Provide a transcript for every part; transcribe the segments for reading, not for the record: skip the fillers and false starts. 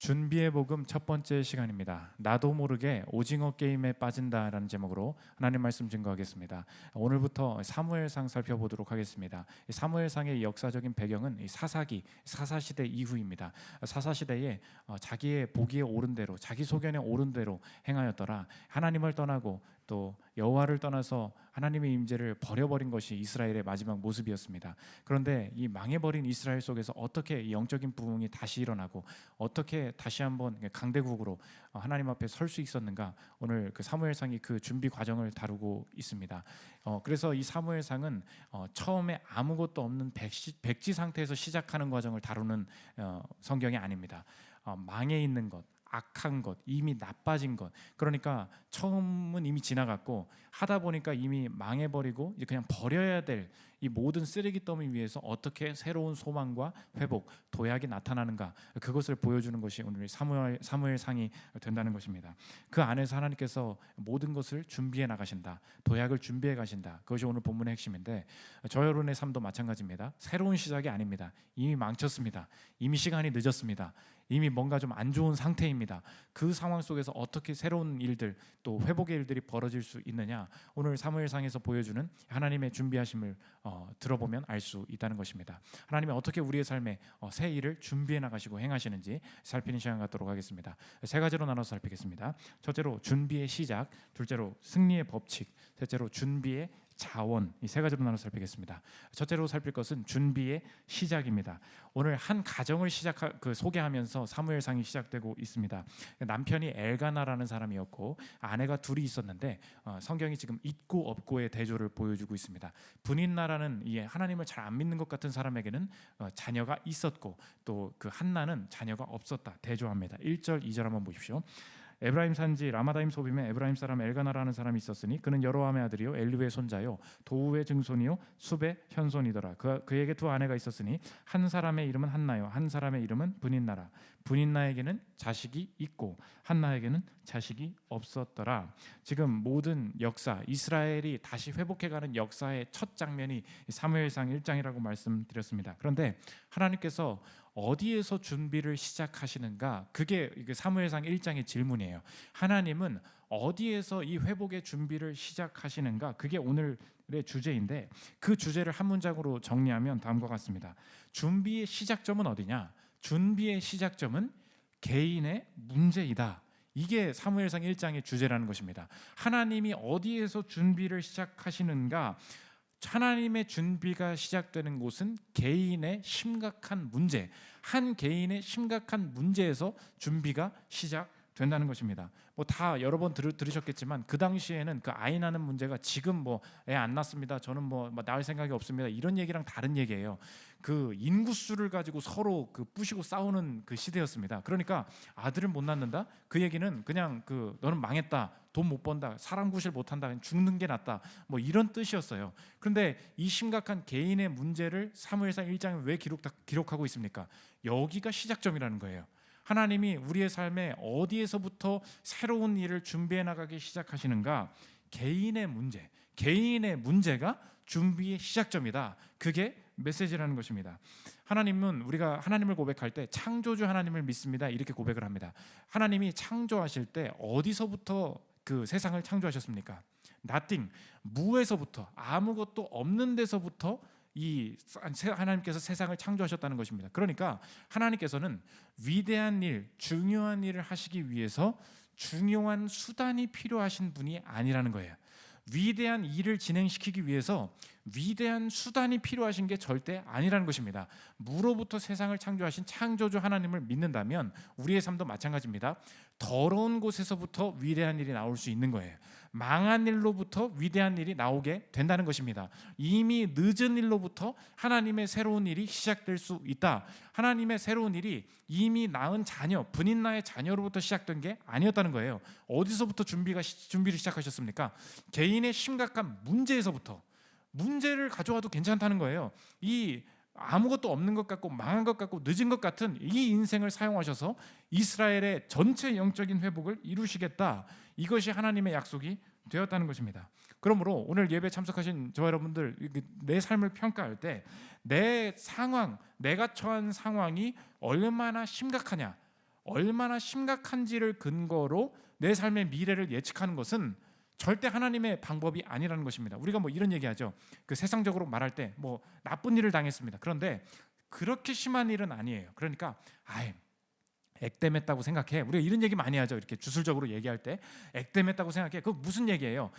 준비의 복음 첫 번째 시간입니다. 나도 모르게 오징어 게임에 빠진다라는 제목으로 하나님 말씀 증거하겠습니다. 오늘부터 사무엘상 살펴보도록 하겠습니다. 사무엘상의 역사적인 배경은 사사기, 사사시대 이후입니다. 사사시대에 자기의 보기에 옳은 대로, 자기 소견에 옳은 대로 행하였더라. 하나님을 떠나고 또 여호와를 떠나서 하나님의 임재를 버려버린 것이 이스라엘의 마지막 모습이었습니다. 그런데 이 망해버린 이스라엘 속에서 어떻게 영적인 부흥이 다시 일어나고 어떻게 다시 한번 강대국으로 하나님 앞에 설 수 있었는가, 오늘 그 사무엘상이 그 준비 과정을 다루고 있습니다. 그래서 이 사무엘상은 처음에 아무것도 없는 백지 상태에서 시작하는 과정을 다루는 성경이 아닙니다. 망해 있는 것, 악한 것, 이미 나빠진 것, 그러니까 처음은 이미 지나갔고 하다 보니까 이미 망해버리고 이제 그냥 버려야 될 이 모든 쓰레기 더미 위에서 어떻게 새로운 소망과 회복, 도약이 나타나는가, 그것을 보여주는 것이 오늘 사무엘상이 된다는 것입니다. 그 안에서 하나님께서 모든 것을 준비해 나가신다, 도약을 준비해 가신다. 그것이 오늘 본문의 핵심인데, 저 여러분의 삶도 마찬가지입니다. 새로운 시작이 아닙니다. 이미 망쳤습니다. 이미 시간이 늦었습니다. 이미 뭔가 좀 안 좋은 상태입니다. 그 상황 속에서 어떻게 새로운 일들, 또 회복의 일들이 벌어질 수 있느냐, 오늘 사무엘상에서 보여주는 하나님의 준비하심을 들어보면 알 수 있다는 것입니다. 하나님이 어떻게 우리의 삶에 새 일을 준비해 나가시고 행하시는지 살피는 시간 갖도록 하겠습니다. 세 가지로 나눠서 살피겠습니다. 첫째로 준비의 시작, 둘째로 승리의 법칙, 셋째로 준비의 자원, 이 세 가지로 나눠 살피겠습니다. 첫째로 살필 것은 준비의 시작입니다. 오늘 한 가정을 소개하면서 사무엘상이 시작되고 있습니다. 남편이 엘가나라는 사람이었고 아내가 둘이 있었는데 성경이 지금 있고 없고의 대조를 보여주고 있습니다. 분인나라는 이 하나님을 잘 안 믿는 것 같은 사람에게는 자녀가 있었고, 또 그 한나는 자녀가 없었다, 대조합니다. 1절 2절 한번 보십시오. 에브라임 산지 라마다임 소빔에 에브라임 사람 엘가나라는 사람이 있었으니 그는 여로함의 아들이요 엘리후의 손자요 도우의 증손이요 숲의 현손이더라. 그에게 두 아내가 있었으니 한 사람의 이름은 한나요 한 사람의 이름은 분인나라. 분인나에게는 자식이 있고 한나에게는 자식이 없었더라. 지금 모든 역사, 이스라엘이 다시 회복해가는 역사의 첫 장면이 사무엘상 1장이라고 말씀드렸습니다. 그런데 하나님께서 어디에서 준비를 시작하시는가, 그게 사무엘상 1장의 질문이에요. 하나님은 어디에서 이 회복의 준비를 시작하시는가, 그게 오늘의 주제인데, 그 주제를 한 문장으로 정리하면 다음과 같습니다. 준비의 시작점은 어디냐? 준비의 시작점은 개인의 문제이다. 이게 사무엘상 1장의 주제라는 것입니다. 하나님이 어디에서 준비를 시작하시는가? 하나님의 준비가 시작되는 곳은 개인의 심각한 문제, 한 개인의 심각한 문제에서 준비가 시작된다는 것입니다. 다 여러 번 들으셨겠지만 그 당시에는 그 아이 낳는 문제가 지금 애 안 낳습니다, 저는 낳을 생각이 없습니다, 이런 얘기랑 다른 얘기예요. 그 인구수를 가지고 서로 부시고 싸우는 그 시대였습니다. 그러니까 아들을 못 낳는다, 그 얘기는 그냥 너는 망했다, 돈 못 번다, 사람 구실 못한다, 죽는 게 낫다, 이런 뜻이었어요. 그런데 이 심각한 개인의 문제를 사무엘상 1장에 왜 기록하고 있습니까? 여기가 시작점이라는 거예요. 하나님이 우리의 삶에 어디에서부터 새로운 일을 준비해 나가기 시작하시는가? 개인의 문제, 개인의 문제가 준비의 시작점이다. 그게 메시지라는 것입니다. 하나님은, 우리가 하나님을 고백할 때 창조주 하나님을 믿습니다, 이렇게 고백을 합니다. 하나님이 창조하실 때 어디서부터 그 세상을 창조하셨습니까? nothing, 무에서부터, 아무것도 없는 데서부터 하나님께서 세상을 창조하셨다는 것입니다. 그러니까 하나님께서는 위대한 일, 중요한 일을 하시기 위해서 중요한 수단이 필요하신 분이 아니라는 거예요. 위대한 일을 진행시키기 위해서 위대한 수단이 필요하신 게 절대 아니라는 것입니다. 무로부터 세상을 창조하신 창조주 하나님을 믿는다면 우리의 삶도 마찬가지입니다. 더러운 곳에서부터 위대한 일이 나올 수 있는 거예요. 망한 일로부터 위대한 일이 나오게 된다는 것입니다. 이미 늦은 일로부터 하나님의 새로운 일이 시작될 수 있다. 하나님의 새로운 일이 이미 낳은 자녀, 분인나의 자녀로부터 시작된 게 아니었다는 거예요. 어디서부터 준비를 시작하셨습니까? 개인의 심각한 문제에서부터. 문제를 가져와도 괜찮다는 거예요. 이 아무것도 없는 것 같고 망한 것 같고 늦은 것 같은 이 인생을 사용하셔서 이스라엘의 전체 영적인 회복을 이루시겠다. 이것이 하나님의 약속이 되었다는 것입니다. 그러므로 오늘 예배 참석하신 저 여러분들, 내 삶을 평가할 때 내 상황, 내가 처한 상황이 얼마나 심각하냐, 얼마나 심각한지를 근거로 내 삶의 미래를 예측하는 것은 절대 하나님의 방법이 아니라는 것입니다. 우리가 뭐 이런 얘기하죠. 그 세상적으로 말할 때 뭐 나쁜 일을 당했습니다. 그런데 그렇게 심한 일은 아니에요. 그러니까 액땜했다고 생각해. 우리가 이런 얘기 많이 하죠. 이렇게 주술적으로 얘기할 때 액땜했다고 생각해. 그거 무슨 얘기예요?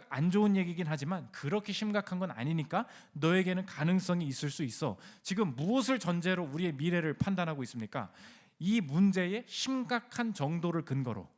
안 좋은 얘기긴 하지만 그렇게 심각한 건 아니니까 너에게는 가능성이 있을 수 있어. 지금 무엇을 전제로 우리의 미래를 판단하고 있습니까? 이 문제의 심각한 정도를 근거로.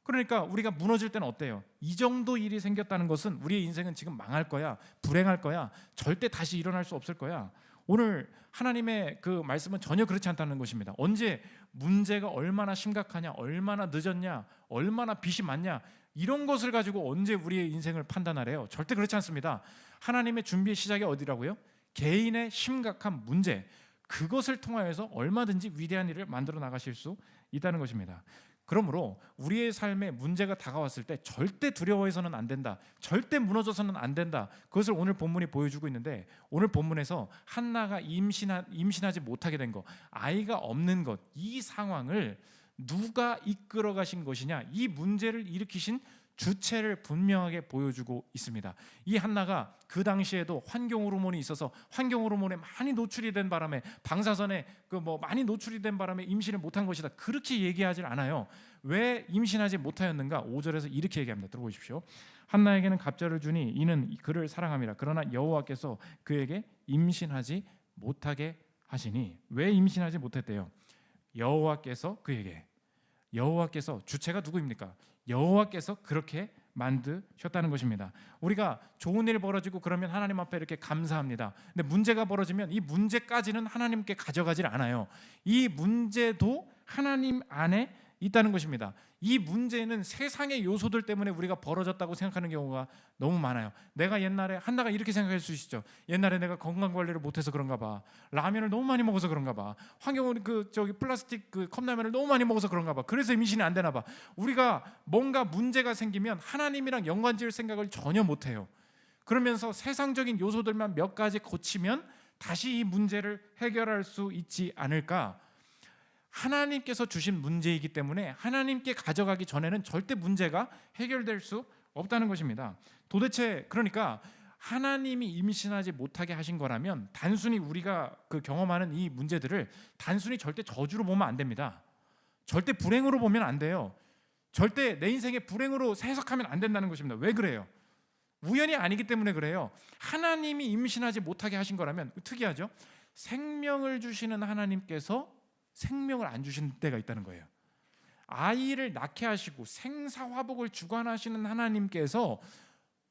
그러니까 우리가 무너질 때는 어때요? 이 정도 일이 생겼다는 것은 우리의 인생은 지금 망할 거야, 불행할 거야, 절대 다시 일어날 수 없을 거야. 오늘 하나님의 그 말씀은 전혀 그렇지 않다는 것입니다. 언제 문제가 얼마나 심각하냐, 얼마나 늦었냐, 얼마나 빚이 많냐, 이런 것을 가지고 언제 우리의 인생을 판단하래요? 절대 그렇지 않습니다. 하나님의 준비의 시작이 어디라고요? 개인의 심각한 문제, 그것을 통하여서 얼마든지 위대한 일을 만들어 나가실 수 있다는 것입니다. 그러므로 우리의 삶에 문제가 다가왔을 때 절대 두려워해서는 안 된다, 절대 무너져서는 안 된다. 그것을 오늘 본문이 보여주고 있는데, 오늘 본문에서 한나가 임신하지 못하게 된 것, 아이가 없는 것, 이 상황을 누가 이끌어 가신 것이냐, 이 문제를 일으키신 주체를 분명하게 보여주고 있습니다. 이 한나가 그 당시에도 환경 호르몬이 있어서 환경 호르몬에 많이 노출이 된 바람에, 방사선에 많이 노출이 된 바람에 임신을 못한 것이다, 그렇게 얘기하지 않아요. 왜 임신하지 못하였는가? 5절에서 이렇게 얘기합니다. 들어보십시오. 한나에게는 갑절을 주니 이는 그를 사랑함이라. 그러나 여호와께서 그에게 임신하지 못하게 하시니. 왜 임신하지 못했대요? 여호와께서 그에게, 여호와께서, 주체가 누구입니까? 여호와께서 그렇게 만드셨다는 것입니다. 우리가 좋은 일 벌어지고 그러면 하나님 앞에 이렇게 감사합니다. 근데 문제가 벌어지면 이 문제까지는 하나님께 가져가질 않아요. 이 문제도 하나님 안에 있다는 것입니다. 이 문제는 세상의 요소들 때문에 우리가 벌어졌다고 생각하는 경우가 너무 많아요. 내가 옛날에, 한나가 이렇게 생각할 수 있죠. 옛날에 내가 건강 관리를 못해서 그런가 봐. 라면을 너무 많이 먹어서 그런가 봐. 환경은 플라스틱 컵라면을 너무 많이 먹어서 그런가 봐. 그래서 임신이 안 되나 봐. 우리가 뭔가 문제가 생기면 하나님이랑 연관지을 생각을 전혀 못해요. 그러면서 세상적인 요소들만 몇 가지 고치면 다시 이 문제를 해결할 수 있지 않을까? 하나님께서 주신 문제이기 때문에 하나님께 가져가기 전에는 절대 문제가 해결될 수 없다는 것입니다. 도대체 그러니까 하나님이 임신하지 못하게 하신 거라면 단순히 우리가 경험하는 이 문제들을 단순히 절대 저주로 보면 안 됩니다. 절대 불행으로 보면 안 돼요. 절대 내 인생의 불행으로 해석하면 안 된다는 것입니다. 왜 그래요? 우연이 아니기 때문에 그래요. 하나님이 임신하지 못하게 하신 거라면, 특이하죠? 생명을 주시는 하나님께서 생명을 안 주시는 때가 있다는 거예요. 아이를 낳게 하시고 생사화복을 주관하시는 하나님께서,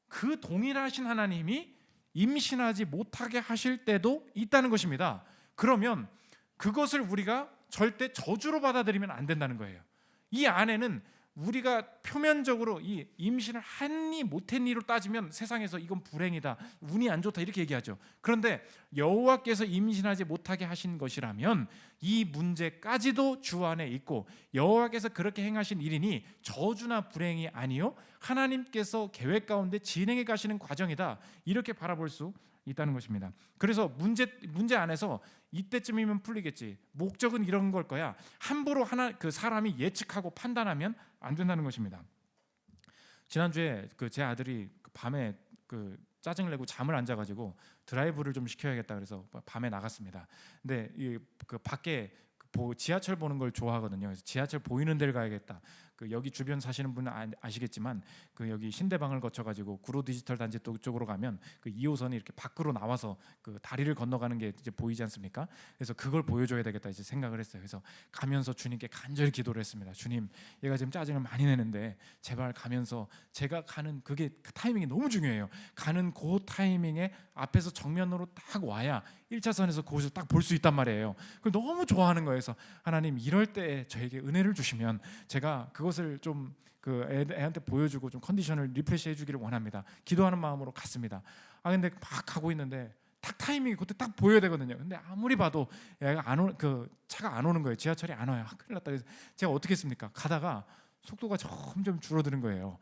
그 동일하신 하나님이 임신하지 못하게 하실 때도 있다는 것입니다. 그러면 그것을 우리가 절대 저주로 받아들이면 안 된다는 거예요. 이 안에는 우리가 표면적으로 이 임신을 했니 못했니로 따지면 세상에서 이건 불행이다, 운이 안 좋다, 이렇게 얘기하죠. 그런데 여호와께서 임신하지 못하게 하신 것이라면 이 문제까지도 주 안에 있고, 여호와께서 그렇게 행하신 일이니 저주나 불행이 아니요 하나님께서 계획 가운데 진행해 가시는 과정이다, 이렇게 바라볼 수 있다는 것입니다. 그래서 문제 안에서 이때쯤이면 풀리겠지, 목적은 이런 걸 거야, 함부로 사람이 예측하고 판단하면 안 된다는 것입니다. 지난주에 제 아들이 밤에 짜증을 내고 잠을 안 자가지고 드라이브를 좀 시켜야겠다 그래서 밤에 나갔습니다. 근데 밖에 지하철 보는 걸 좋아하거든요. 그래서 지하철 보이는 데를 가야겠다. 여기 주변 사시는 분은 아시겠지만 여기 신대방을 거쳐가지고 구로 디지털 단지 쪽으로 가면 2호선이 이렇게 밖으로 나와서 다리를 건너가는 게 이제 보이지 않습니까? 그래서 그걸 보여줘야 되겠다 이제 생각을 했어요. 그래서 가면서 주님께 간절히 기도를 했습니다. 주님, 얘가 지금 짜증을 많이 내는데 제발 가면서 제가 가는 그 타이밍이 너무 중요해요. 가는 그 타이밍에 앞에서 정면으로 딱 와야 1차선에서 그것을 딱 볼 수 있단 말이에요. 그걸 너무 좋아하는 거예요. 그래서 하나님, 이럴 때 저에게 은혜를 주시면 제가 그것을 좀 애한테 보여주고 좀 컨디션을 리프레시 해주기를 원합니다. 기도하는 마음으로 갔습니다. 근데 막 가고 있는데 딱 타이밍이 그때 딱 보여야 되거든요. 근데 아무리 봐도 얘가 차가 안 오는 거예요. 지하철이 안 와요. 큰일 났다. 그래서 제가 어떻게 했습니까? 가다가 속도가 점점 줄어드는 거예요.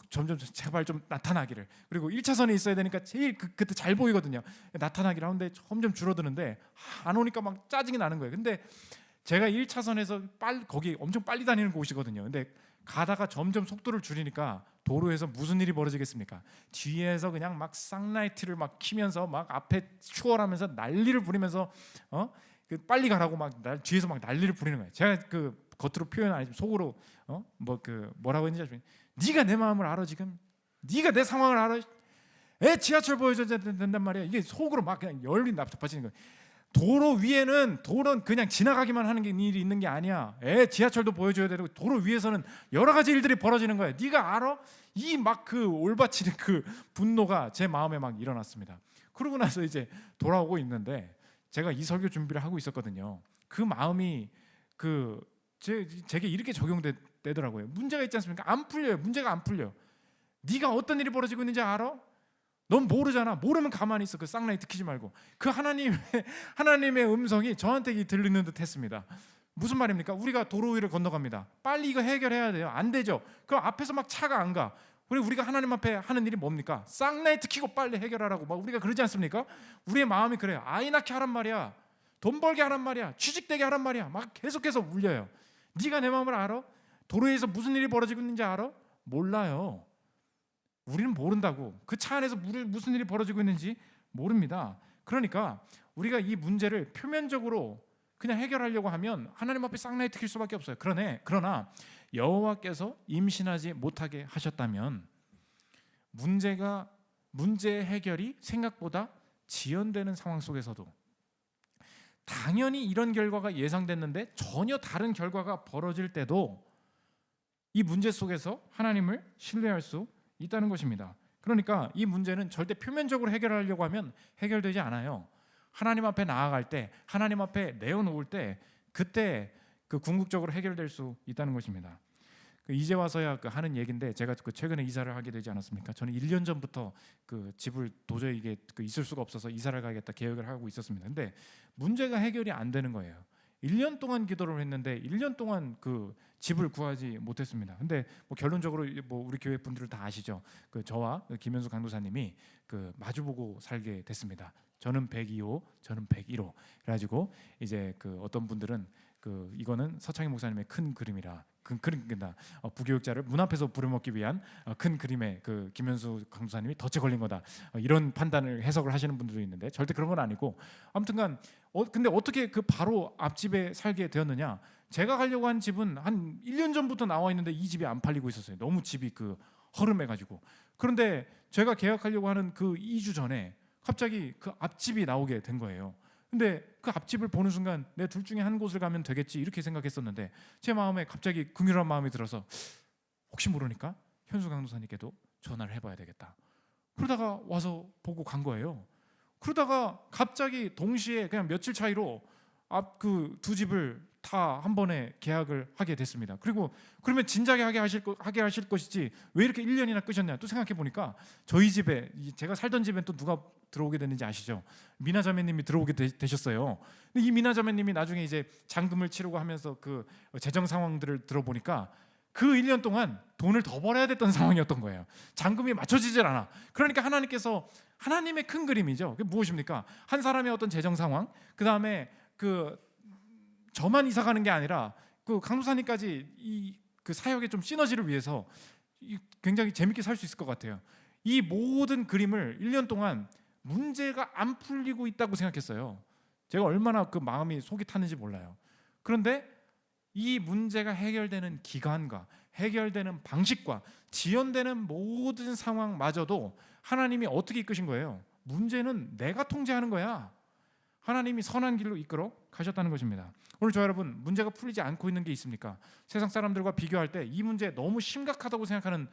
점점 제발 좀 나타나기를. 그리고 1차선에 있어야 되니까 제일 그때 잘 보이거든요. 나타나기를 하는데 점점 줄어드는데 안 오니까 막 짜증이 나는 거예요. 근데 제가 1차선에서 거기 엄청 빨리 다니는 곳이거든요. 근데 가다가 점점 속도를 줄이니까 도로에서 무슨 일이 벌어지겠습니까? 뒤에서 그냥 막 쌍라이트를 막 키면서 막 앞에 추월하면서 난리를 부리면서 그 빨리 가라고 막 뒤에서 막 난리를 부리는 거예요. 제가 그 겉으로 표현 안 했지만 속으로 뭐라고 했는지 네가 내 마음을 알아 지금? 네가 내 상황을 알아? 지하철 보여줘야 된단 말이야. 이게 속으로 막 그냥 열이 nap답해지는 거예요. 도로는 그냥 지나가기만 하는 일이 있는 게 아니야. 지하철도 보여줘야 되고 도로 위에서는 여러 가지 일들이 벌어지는 거예요. 네가 알아? 이 막 그 올바치는 그 분노가 제 마음에 막 일어났습니다. 그러고 나서 이제 돌아오고 있는데 제가 이 설교 준비를 하고 있었거든요. 그 마음이 제게 이렇게 적용되더라고요. 문제가 있지 않습니까? 안 풀려요. 문제가 안 풀려. 네가 어떤 일이 벌어지고 있는지 알아? 넌 모르잖아. 모르면 가만히 있어. 그 쌍라이트 키지 말고. 그 하나님의 음성이 저한테 들리는 듯 했습니다. 무슨 말입니까? 우리가 도로 위를 건너갑니다. 빨리 이거 해결해야 돼요. 안 되죠. 그럼 앞에서 막 차가 안 가. 우리가 하나님 앞에 하는 일이 뭡니까? 쌍라이트 키고 빨리 해결하라고 막 우리가 그러지 않습니까? 우리의 마음이 그래요. 아이 낳게 하란 말이야. 돈 벌게 하란 말이야. 취직되게 하란 말이야. 막 계속해서 울려요. 네가 내 마음을 알아? 도로에서 무슨 일이 벌어지고 있는지 알아? 몰라요. 우리는 모른다고. 그 차 안에서 무슨 일이 벌어지고 있는지 모릅니다. 그러니까 우리가 이 문제를 표면적으로 그냥 해결하려고 하면 하나님 앞에 쌍라이트 킬 수밖에 없어요. 그러나 여호와께서 임신하지 못하게 하셨다면 문제 해결이 생각보다 지연되는 상황 속에서도 당연히 이런 결과가 예상됐는데 전혀 다른 결과가 벌어질 때도 이 문제 속에서 하나님을 신뢰할 수 있다는 것입니다. 그러니까 이 문제는 절대 표면적으로 해결하려고 하면 해결되지 않아요. 하나님 앞에 나아갈 때, 하나님 앞에 내어놓을 때 그때 그 궁극적으로 해결될 수 있다는 것입니다. 이제 와서야 하는 얘기인데 제가 최근에 이사를 하게 되지 않았습니까? 저는 1년 전부터 그 집을 도저히 이게 있을 수가 없어서 이사를 가겠다 계획을 하고 있었습니다. 근데 문제가 해결이 안 되는 거예요. 1년 동안 기도를 했는데 1년 동안 그 집을 구하지 못했습니다. 근데 결론적으로 우리 교회 분들을 다 아시죠? 저와 김현수 강도사님이 마주보고 살게 됐습니다. 저는 102호, 저는 101호. 그래가지고 이제 어떤 분들은 이거는 서창희 목사님의 큰 그림이라 그러니까 부교육자를 문 앞에서 부려먹기 위한 큰 그림에 김현수 강도사님이 덫에 걸린 거다. 이런 판단을 해석을 하시는 분들도 있는데 절대 그런 건 아니고 아무튼간 근데 어떻게 바로 앞집에 살게 되었느냐? 제가 가려고 한 집은 한 1년 전부터 나와 있는데 이 집이 안 팔리고 있었어요. 너무 집이 허름해가지고. 그런데 제가 계약하려고 하는 2주 전에 갑자기 앞집이 나오게 된 거예요. 근데 앞집을 보는 순간 내 둘 중에 한 곳을 가면 되겠지 이렇게 생각했었는데 제 마음에 갑자기 긍휼한 마음이 들어서 혹시 모르니까 현수 강도사님께도 전화를 해봐야 되겠다. 그러다가 와서 보고 간 거예요. 그러다가 갑자기 동시에 그냥 며칠 차이로 앞 두 집을 다 한 번에 계약을 하게 됐습니다. 그러면 진작에 하게 하실 것이지 왜 이렇게 1년이나 끄셨냐 또 생각해 보니까 저희 집에 제가 살던 집엔 또 누가 들어오게 됐는지 아시죠? 미나 자매님이 들어오게 되셨어요. 근데 이 미나 자매님이 나중에 이제 잔금을 치르고 하면서 재정 상황들을 들어보니까 1년 동안 돈을 더 벌어야 됐던 상황이었던 거예요. 잔금이 맞춰지질 않아. 그러니까 하나님께서 하나님의 큰 그림이죠. 그게 무엇입니까? 한 사람의 어떤 재정 상황, 그 다음에 저만 이사 가는 게 아니라 강도사님까지 이 사역의 좀 시너지를 위해서 굉장히 재밌게 살 수 있을 것 같아요. 이 모든 그림을 1년 동안 문제가 안 풀리고 있다고 생각했어요. 제가 얼마나 마음이 속이 탔는지 몰라요. 그런데 이 문제가 해결되는 기간과 해결되는 방식과 지연되는 모든 상황마저도 하나님이 어떻게 이끄신 거예요? 문제는 내가 통제하는 거야. 하나님이 선한 길로 이끌어 가셨다는 것입니다. 오늘 저 여러분 문제가 풀리지 않고 있는 게 있습니까? 세상 사람들과 비교할 때 이 문제 너무 심각하다고 생각하는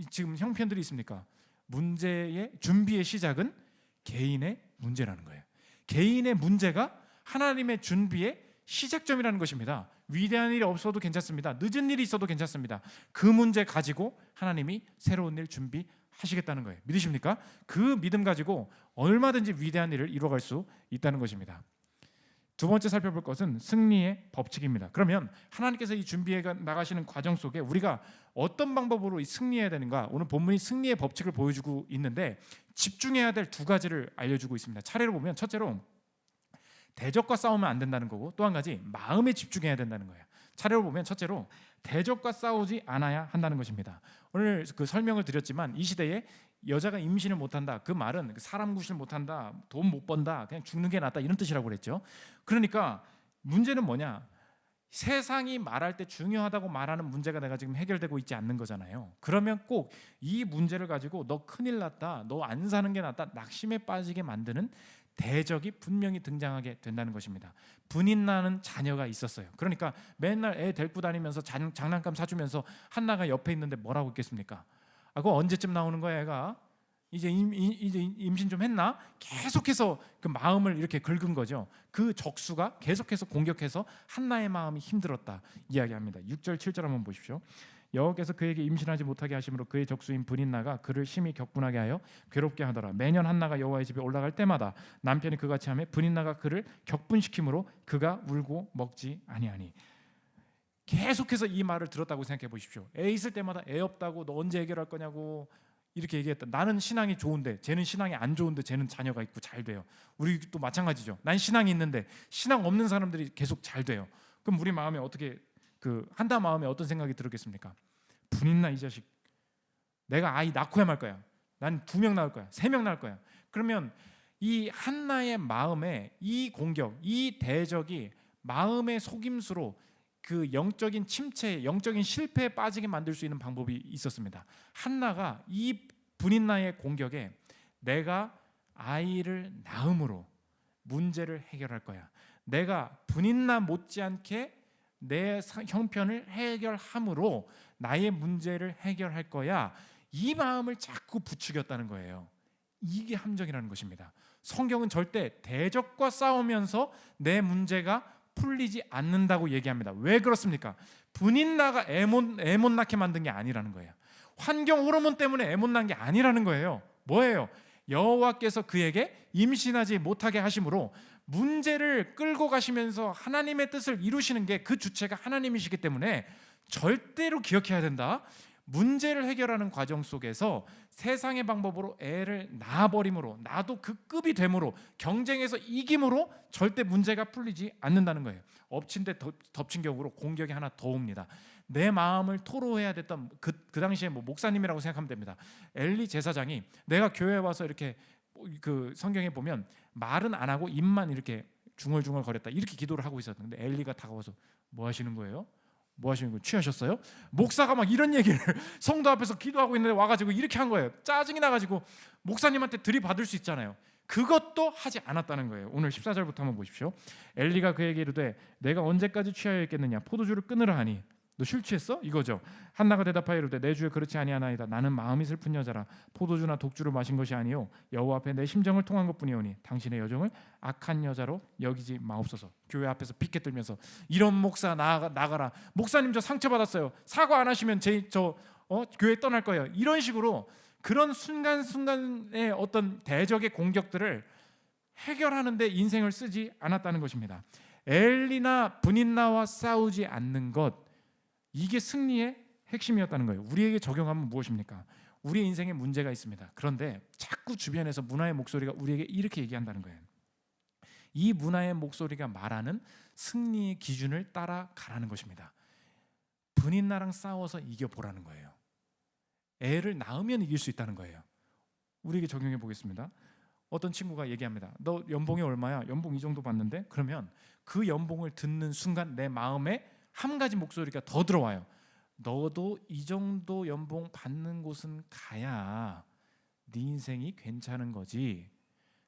지금 형편들이 있습니까? 문제의 준비의 시작은 개인의 문제라는 거예요. 개인의 문제가 하나님의 준비의 시작점이라는 것입니다. 위대한 일이 없어도 괜찮습니다. 늦은 일이 있어도 괜찮습니다. 그 문제 가지고 하나님이 새로운 일 준비하시겠다는 거예요. 믿으십니까? 그 믿음 가지고 얼마든지 위대한 일을 이루어갈 수 있다는 것입니다. 두 번째 살펴볼 것은 승리의 법칙입니다. 그러면 하나님께서 이 준비해 나가시는 과정 속에 우리가 어떤 방법으로 승리해야 되는가? 오늘 본문이 승리의 법칙을 보여주고 있는데 집중해야 될 두 가지를 알려주고 있습니다. 차례로 보면 첫째로 대적과 싸우면 안 된다는 거고, 또 한 가지 마음에 집중해야 된다는 거예요. 차례로 보면 첫째로 대적과 싸우지 않아야 한다는 것입니다. 오늘 그 설명을 드렸지만 이 시대에 여자가 임신을 못한다, 그 말은 사람 구실 못한다, 돈 못 번다, 그냥 죽는 게 낫다, 이런 뜻이라고 그랬죠. 그러니까 문제는 뭐냐? 세상이 말할 때 중요하다고 말하는 문제가 내가 지금 해결되고 있지 않는 거잖아요. 그러면 꼭 이 문제를 가지고 너 큰일 났다, 너 안 사는 게 낫다, 낙심에 빠지게 만드는 대적이 분명히 등장하게 된다는 것입니다. 분인 나는 자녀가 있었어요. 그러니까 맨날 애 데리고 다니면서 장난감 사주면서 한나가 옆에 있는데 뭐라고 있겠습니까? 그거 언제쯤 나오는 거야 애가? 이제 임신 좀 했나? 계속해서 그 마음을 이렇게 긁은 거죠. 그 적수가 계속해서 공격해서 한나의 마음이 힘들었다 이야기합니다. 6절 7절 한번 보십시오. 여호와께서 그에게 임신하지 못하게 하심으로 그의 적수인 브릿나가 그를 심히 격분하게 하여 괴롭게 하더라. 매년 한나가 여호와의 집에 올라갈 때마다 남편이 그같이 하며 브릿나가 그를 격분시키므로 그가 울고 먹지 아니하니. 계속해서 이 말을 들었다고 생각해 보십시오. 애 있을 때마다 애 없다고, 너 언제 해결할 거냐고 이렇게 얘기했다. 나는 신앙이 좋은데 쟤는 신앙이 안 좋은데 쟤는 자녀가 있고 잘 돼요. 우리도 마찬가지죠. 난 신앙이 있는데 신앙 없는 사람들이 계속 잘 돼요. 그럼 우리 마음에 어떻게, 한다 마음에 어떤 생각이 들었겠습니까? 분있나 이 자식, 내가 아이 낳고야 말 거야. 난 2명 낳을 거야, 3명 낳을 거야. 그러면 이 한나의 마음에 이 공격, 이 대적이 마음의 속임수로 그 영적인 침체, 영적인 실패에 빠지게 만들 수 있는 방법이 있었습니다. 한나가 이 분인나의 공격에 내가 아이를 낳음으로 문제를 해결할 거야, 내가 분인나 못지않게 내 형편을 해결함으로 나의 문제를 해결할 거야, 이 마음을 자꾸 부추겼다는 거예요. 이게 함정이라는 것입니다. 성경은 절대 대적과 싸우면서 내 문제가 풀리지 않는다고 얘기합니다. 왜 그렇습니까? 분인나가 애 못 낳게 만든 게 아니라는 거예요. 환경 호르몬 때문에 애 못 낳은 게 아니라는 거예요. 뭐예요? 여호와께서 그에게 임신하지 못하게 하심으로 문제를 끌고 가시면서 하나님의 뜻을 이루시는 게 그 주체가 하나님이시기 때문에 절대로 기억해야 된다. 문제를 해결하는 과정 속에서 세상의 방법으로 애를 낳아버림으로, 나도 그 급이 됨으로, 경쟁에서 이김으로 절대 문제가 풀리지 않는다는 거예요. 엎친 데 덮친 격으로 공격이 하나 더 옵니다. 내 마음을 토로해야 됐던 그 당시에 목사님이라고 생각하면 됩니다. 엘리 제사장이 내가 교회에 와서 이렇게 그 성경에 보면 말은 안 하고 입만 이렇게 중얼중얼 거렸다 이렇게 기도를 하고 있었는데 엘리가 다가와서 뭐 하시는 거예요? 뭐 하시는 거예요? 취하셨어요? 목사가 막 이런 얘기를 성도 앞에서 기도하고 있는데 와가지고 이렇게 한 거예요. 짜증이 나가지고 목사님한테 들이받을 수 있잖아요. 그것도 하지 않았다는 거예요. 오늘 14절부터 한번 보십시오. 엘리가 그에게 이르되 내가 언제까지 취하여 있겠느냐? 포도주를 끊으라 하니 너 술 취했어? 이거죠. 한나가 대답하여 이르되 내 주에 그렇지 아니하나이다. 나는 마음이 슬픈 여자라 포도주나 독주를 마신 것이 아니요 여호와 앞에 내 심정을 통한 것뿐이오니 당신의 여정을 악한 여자로 여기지 마옵소서. 교회 앞에서 피켓 들면서 이런 목사 나가라. 목사님 저 상처받았어요. 사과 안 하시면 교회 떠날 거예요. 이런 식으로 그런 순간순간의 어떤 대적의 공격들을 해결하는데 인생을 쓰지 않았다는 것입니다. 엘리나 분인나와 싸우지 않는 것, 이게 승리의 핵심이었다는 거예요. 우리에게 적용하면 무엇입니까? 우리의 인생에 문제가 있습니다. 그런데 자꾸 주변에서 문화의 목소리가 우리에게 이렇게 얘기한다는 거예요. 이 문화의 목소리가 말하는 승리의 기준을 따라가라는 것입니다. 분인나랑 싸워서 이겨보라는 거예요. 애를 낳으면 이길 수 있다는 거예요. 우리에게 적용해 보겠습니다. 어떤 친구가 얘기합니다. 너 연봉이 얼마야? 연봉 이 정도 받는데? 그러면 그 연봉을 듣는 순간 내 마음에 한 가지 목소리가 더 들어와요. 너도 이 정도 연봉 받는 곳은 가야 네 인생이 괜찮은 거지.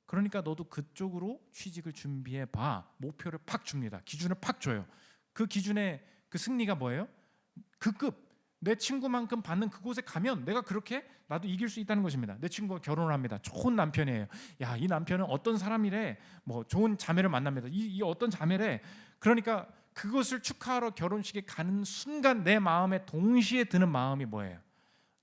그러니까 너도 그쪽으로 취직을 준비해 봐. 목표를 팍 줍니다. 기준을 팍 줘요. 그 기준의 그 승리가 뭐예요? 그 급, 내 친구만큼 받는 그곳에 가면 내가 그렇게 나도 이길 수 있다는 것입니다. 내 친구가 결혼을 합니다. 좋은 남편이에요. 야, 이 남편은 어떤 사람이래? 좋은 자매를 만납니다. 이 어떤 자매래? 그러니까 그것을 축하하러 결혼식에 가는 순간 내 마음에 동시에 드는 마음이 뭐예요?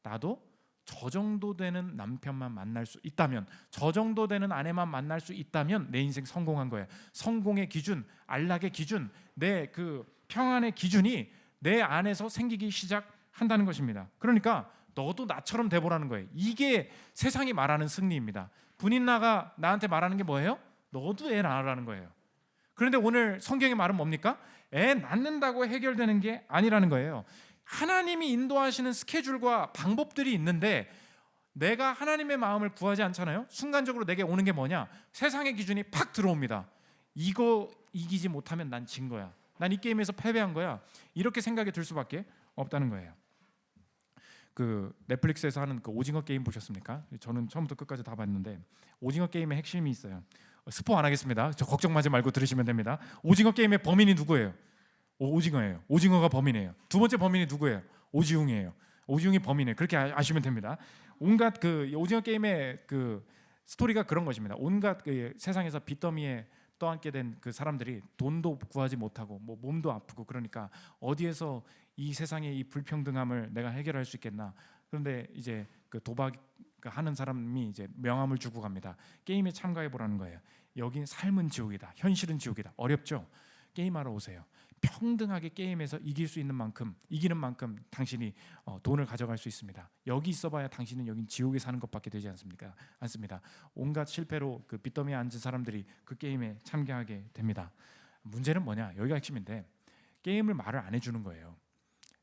나도 저 정도 되는 남편만 만날 수 있다면, 저 정도 되는 아내만 만날 수 있다면 내 인생 성공한 거예요. 성공의 기준, 안락의 기준, 내 그 평안의 기준이 내 안에서 생기기 시작한다는 것입니다. 그러니까 너도 나처럼 돼보라는 거예요. 이게 세상이 말하는 승리입니다. 분인나가 나한테 말하는 게 뭐예요? 너도 애 낳으라는 거예요. 그런데 오늘 성경의 말은 뭡니까? 애 낳는다고 해결되는 게 아니라는 거예요. 하나님이 인도하시는 스케줄과 방법들이 있는데 내가 하나님의 마음을 구하지 않잖아요. 순간적으로 내게 오는 게 뭐냐? 세상의 기준이 팍 들어옵니다. 이거 이기지 못하면 난 진 거야. 난 이 게임에서 패배한 거야. 이렇게 생각이 들 수밖에 없다는 거예요. 그 넷플릭스에서 하는 그 오징어 게임 보셨습니까? 저는 처음부터 끝까지 다 봤는데 오징어 게임의 핵심이 있어요. 스포 안 하겠습니다. 저 걱정하지 말고 들으시면 됩니다. 오징어 게임의 범인이 누구예요? 오징어예요. 오징어가 범인이에요. 두 번째 범인이 누구예요? 오지웅이에요. 오지웅이 범인이에요. 그렇게 아시면 됩니다. 온갖 그 오징어 게임의 그 스토리가 그런 것입니다. 온갖 그 세상에서 빚더미에 떠안게 된 그 사람들이 돈도 구하지 못하고 뭐 몸도 아프고 그러니까 어디에서 이 세상의 이 불평등함을 내가 해결할 수 있겠나. 그런데 이제 그 도박 하는 사람이 이제 명함을 주고 갑니다. 게임에 참가해 보라는 거예요. 여긴 삶은 지옥이다. 현실은 지옥이다. 어렵죠? 게임하러 오세요. 평등하게 게임에서 이길 수 있는 만큼, 이기는 만큼 당신이 돈을 가져갈 수 있습니다. 여기 있어봐야 당신은 여긴 지옥에 사는 것밖에 되지 않습니다. 온갖 실패로 그 빚더미에 앉은 사람들이 그 게임에 참가하게 됩니다. 문제는 뭐냐? 여기가 핵심인데 게임을 말을 안 해주는 거예요.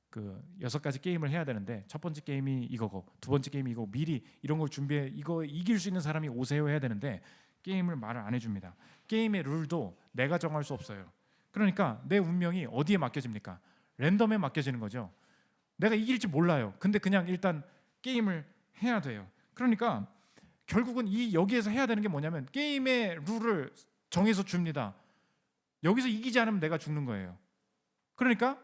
그 6가지 게임을 해야 되는데 첫 번째 게임이 이거고 두 번째 게임이 이거고 미리 이런 걸 준비해 이거 이길 수 있는 사람이 오세요 해야 되는데 게임을 말을 안 해줍니다. 게임의 룰도 내가 정할 수 없어요. 그러니까 내 운명이 어디에 맡겨집니까? 랜덤에 맡겨지는 거죠. 내가 이길지 몰라요. 근데 그냥 일단 게임을 해야 돼요. 그러니까 결국은 여기에서 해야 되는 게 뭐냐면 게임의 룰을 정해서 줍니다. 여기서 이기지 않으면 내가 죽는 거예요. 그러니까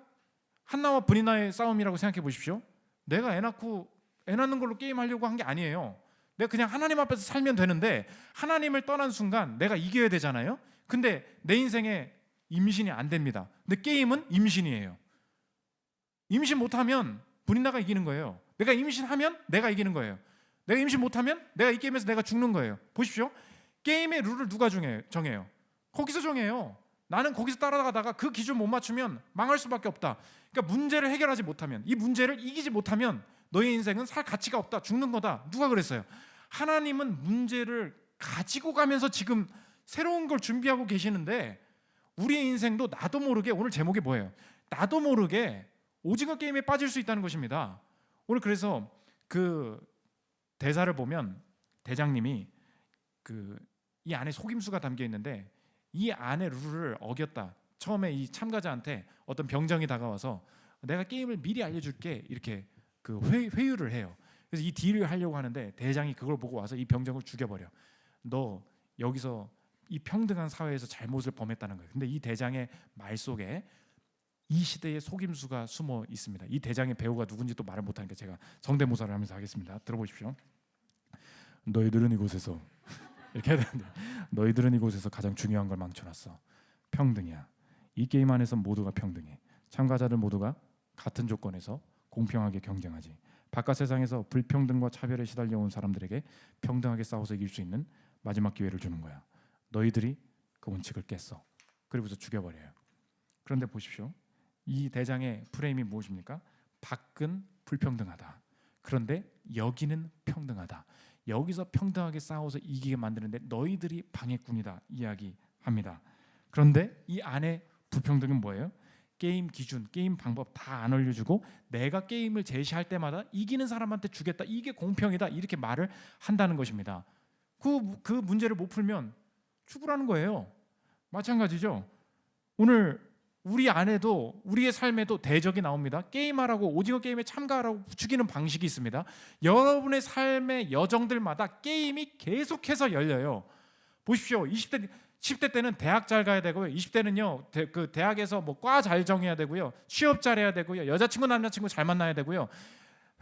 한나와 브니나의 싸움이라고 생각해 보십시오. 내가 애 낳는 걸로 게임하려고 한 게 아니에요. 내가 그냥 하나님 앞에서 살면 되는데 하나님을 떠난 순간 내가 이겨야 되잖아요. 근데 내 인생에 임신이 안 됩니다. 근데 게임은 임신이에요. 임신 못하면 브린다가 이기는 거예요. 내가 임신하면 내가 이기는 거예요. 내가 임신 못하면 내가 이 게임에서 내가 죽는 거예요. 보십시오. 게임의 룰을 누가 정해요? 거기서 정해요. 나는 거기서 따라가다가 그 기준 못 맞추면 망할 수밖에 없다. 그러니까 문제를 해결하지 못하면, 이 문제를 이기지 못하면 너의 인생은 살 가치가 없다. 죽는 거다. 누가 그랬어요? 하나님은 문제를 가지고 가면서 지금 새로운 걸 준비하고 계시는데 우리의 인생도 나도 모르게, 오늘 제목이 뭐예요? 나도 모르게 오징어 게임에 빠질 수 있다는 것입니다. 오늘 그래서 그 대사를 보면 대장님이 이 안에 속임수가 담겨 있는데 이 안에 룰을 어겼다. 처음에 이 참가자한테 어떤 병정이 다가와서 내가 게임을 미리 알려줄게 이렇게 그 회유를 해요. 그래서 이 딜을 하려고 하는데 대장이 그걸 보고 와서 이 병정을 죽여버려. 너 여기서 이 평등한 사회에서 잘못을 범했다는 거예요. 근데 이 대장의 말 속에 이 시대의 속임수가 숨어 있습니다. 이 대장의 배우가 누군지 또 말을 못하니까 제가 성대모사를 하면서 하겠습니다. 들어보십시오. 너희들은 이곳에서 이렇게 해야 되는데 너희들은 이곳에서 가장 중요한 걸 망쳐놨어. 평등이야. 이 게임 안에서 모두가 평등해. 참가자들 모두가 같은 조건에서 공평하게 경쟁하지. 바깥 세상에서 불평등과 차별에 시달려온 사람들에게 평등하게 싸워서 이길 수 있는 마지막 기회를 주는 거야. 너희들이 그 원칙을 깼어. 그리고서 죽여버려요. 그런데 보십시오. 이 대장의 프레임이 무엇입니까? 밖은 불평등하다. 그런데 여기는 평등하다. 여기서 평등하게 싸워서 이기게 만드는데 너희들이 방해꾼이다 이야기합니다. 그런데 이 안에 불평등은 뭐예요? 게임 기준, 게임 방법 다 안 알려주고 내가 게임을 제시할 때마다 이기는 사람한테 주겠다. 이게 공평이다. 이렇게 말을 한다는 것입니다. 그 문제를 못 풀면 죽으라는 거예요. 마찬가지죠. 오늘 우리 안에도 우리의 삶에도 대적이 나옵니다. 게임하라고 오징어 게임에 참가하라고 죽이는 방식이 있습니다. 여러분의 삶의 여정들마다 게임이 계속해서 열려요. 보십시오. 10대 때는 대학 잘 가야 되고요. 20대는요. 그 대학에서 뭐 과 잘 정해야 되고요. 취업 잘해야 되고요. 여자친구 남자친구 잘 만나야 되고요.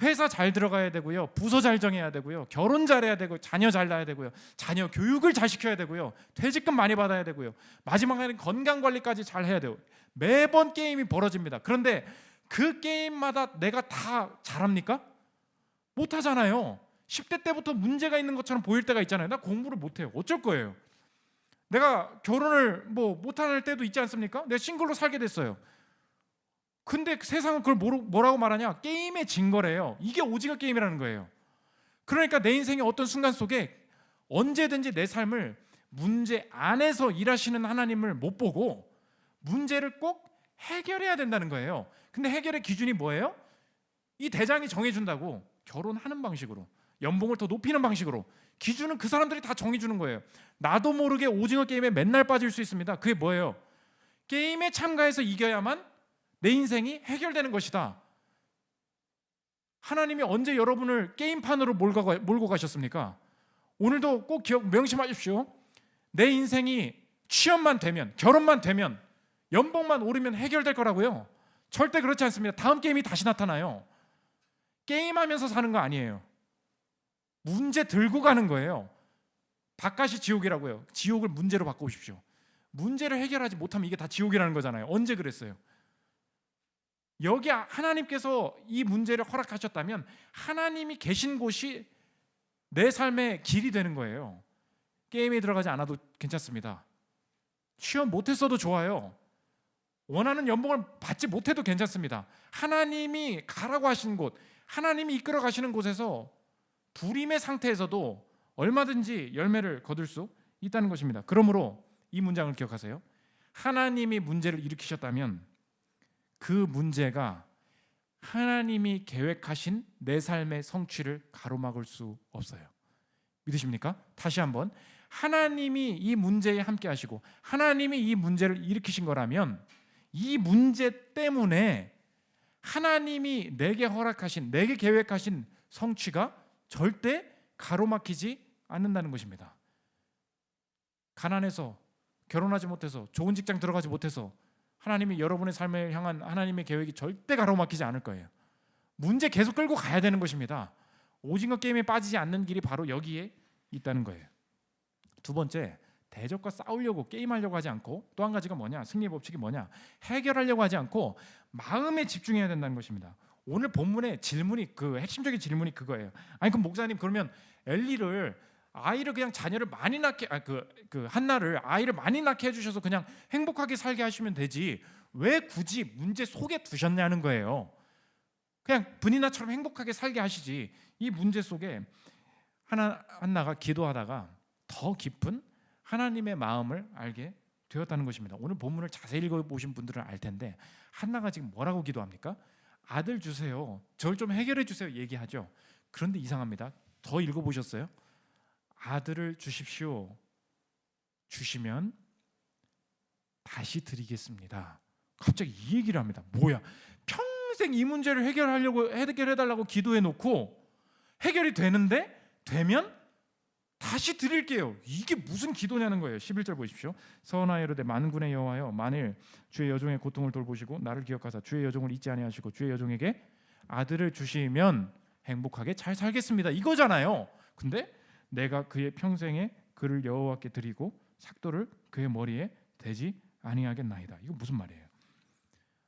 회사 잘 들어가야 되고요. 부서 잘 정해야 되고요. 결혼 잘해야 되고 자녀 잘 낳아야 되고요. 자녀 교육을 잘 시켜야 되고요. 퇴직금 많이 받아야 되고요. 마지막에는 건강 관리까지 잘 해야 돼요. 매번 게임이 벌어집니다. 그런데 그 게임마다 내가 다 잘합니까? 못 하잖아요. 10대 때부터 문제가 있는 것처럼 보일 때가 있잖아요. 나 공부를 못 해요. 어쩔 거예요? 내가 결혼을 못할 때도 있지 않습니까? 내가 싱글로 살게 됐어요. 근데 세상은 그걸 뭐라고 말하냐? 게임에 진 거래요. 이게 오징어 게임이라는 거예요. 그러니까 내 인생의 어떤 순간 속에 언제든지 내 삶을 문제 안에서 일하시는 하나님을 못 보고 문제를 꼭 해결해야 된다는 거예요. 근데 해결의 기준이 뭐예요? 이 대장이 정해준다고 결혼하는 방식으로, 연봉을 더 높이는 방식으로, 기준은 그 사람들이 다 정해주는 거예요. 나도 모르게 오징어 게임에 맨날 빠질 수 있습니다. 그게 뭐예요? 게임에 참가해서 이겨야만 내 인생이 해결되는 것이다. 하나님이 언제 여러분을 게임판으로 몰고 가셨습니까? 오늘도 꼭 명심하십시오. 내 인생이 취업만 되면, 결혼만 되면, 연봉만 오르면 해결될 거라고요. 절대 그렇지 않습니다. 다음 게임이 다시 나타나요. 게임하면서 사는 거 아니에요. 문제 들고 가는 거예요. 바깥이 지옥이라고요. 지옥을 문제로 바꿔오십시오. 문제를 해결하지 못하면 이게 다 지옥이라는 거잖아요. 언제 그랬어요? 여기 하나님께서 이 문제를 허락하셨다면 하나님이 계신 곳이 내 삶의 길이 되는 거예요. 게임에 들어가지 않아도 괜찮습니다. 취업 못했어도 좋아요. 원하는 연봉을 받지 못해도 괜찮습니다. 하나님이 가라고 하신 곳, 하나님이 이끌어 가시는 곳에서 불임의 상태에서도 얼마든지 열매를 거둘 수 있다는 것입니다. 그러므로 이 문장을 기억하세요. 하나님이 문제를 일으키셨다면 그 문제가 하나님이 계획하신 내 삶의 성취를 가로막을 수 없어요. 믿으십니까? 다시 한번, 하나님이 이 문제에 함께 하시고 하나님이 이 문제를 일으키신 거라면 이 문제 때문에 하나님이 내게 허락하신, 내게 계획하신 성취가 절대 가로막히지 않는다는 것입니다. 가난해서, 결혼하지 못해서, 좋은 직장 들어가지 못해서 하나님이 여러분의 삶을 향한 하나님의 계획이 절대 가로막히지 않을 거예요. 문제 계속 끌고 가야 되는 것입니다. 오징어 게임에 빠지지 않는 길이 바로 여기에 있다는 거예요. 두 번째, 대적과 싸우려고 게임하려고 하지 않고, 또 한 가지가 뭐냐? 승리의 법칙이 뭐냐? 해결하려고 하지 않고 마음에 집중해야 된다는 것입니다. 오늘 본문의 질문이, 그 핵심적인 질문이 그거예요. 아니 그럼 목사님, 그러면 아이를 그냥 자녀를 많이 낳게, 한나를 아이를 많이 낳게 해주셔서 그냥 행복하게 살게 하시면 되지 왜 굳이 문제 속에 두셨냐는 거예요. 그냥 브니나처럼 행복하게 살게 하시지. 이 문제 속에 한나가 기도하다가 더 깊은 하나님의 마음을 알게 되었다는 것입니다. 오늘 본문을 자세히 읽어보신 분들은 알 텐데 한나가 지금 뭐라고 기도합니까? 아들 주세요, 저를 좀 해결해 주세요 얘기하죠. 그런데 이상합니다. 더 읽어보셨어요? 아들을 주십시오. 주시면 다시 드리겠습니다. 갑자기 이 얘기를 합니다. 뭐야? 평생 이 문제를 해결해달라고 기도해놓고 해결이 되면 다시 드릴게요. 이게 무슨 기도냐는 거예요. 11절 보십시오. 서원하여 이르되 만군의 여호와여, 만일 주의 여종의 고통을 돌보시고 나를 기억하사 주의 여종을 잊지 아니하시고 주의 여종에게 아들을 주시면 행복하게 잘 살겠습니다. 이거잖아요. 근데 내가 그의 평생에 그를 여호와께 드리고 삭도를 그의 머리에 대지 아니하겠나이다. 이거 무슨 말이에요?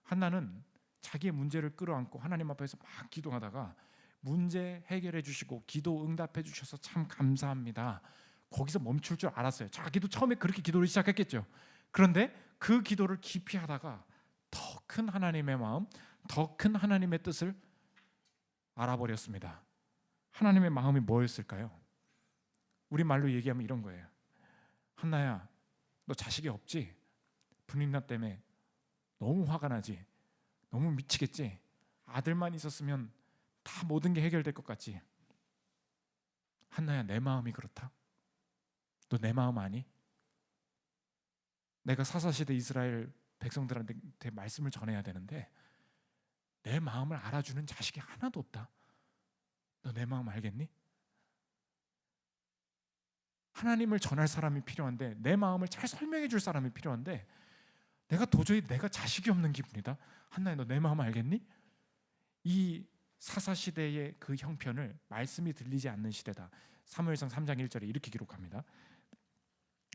한나는 자기의 문제를 끌어안고 하나님 앞에서 막 기도하다가 문제 해결해 주시고 기도 응답해 주셔서 참 감사합니다. 거기서 멈출 줄 알았어요. 자기도 처음에 그렇게 기도를 시작했겠죠. 그런데 그 기도를 깊이 하다가 더 큰 하나님의 마음, 더 큰 하나님의 뜻을 알아버렸습니다. 하나님의 마음이 뭐였을까요? 우리 말로 얘기하면 이런 거예요. 한나야, 너 자식이 없지? 분인나 때문에 너무 화가 나지? 너무 미치겠지? 아들만 있었으면 다 모든 게 해결될 것 같지? 한나야, 내 마음이 그렇다? 너 내 마음 아니? 내가 사사시대 이스라엘 백성들한테 말씀을 전해야 되는데 내 마음을 알아주는 자식이 하나도 없다. 너 내 마음 알겠니? 하나님을 전할 사람이 필요한데, 내 마음을 잘 설명해 줄 사람이 필요한데 도저히 내가 자식이 없는 기분이다. 한나야, 너 내 마음 알겠니? 이 사사시대의 그 형편을 말씀이 들리지 않는 시대다. 사무엘상 3장 1절에 이렇게 기록합니다.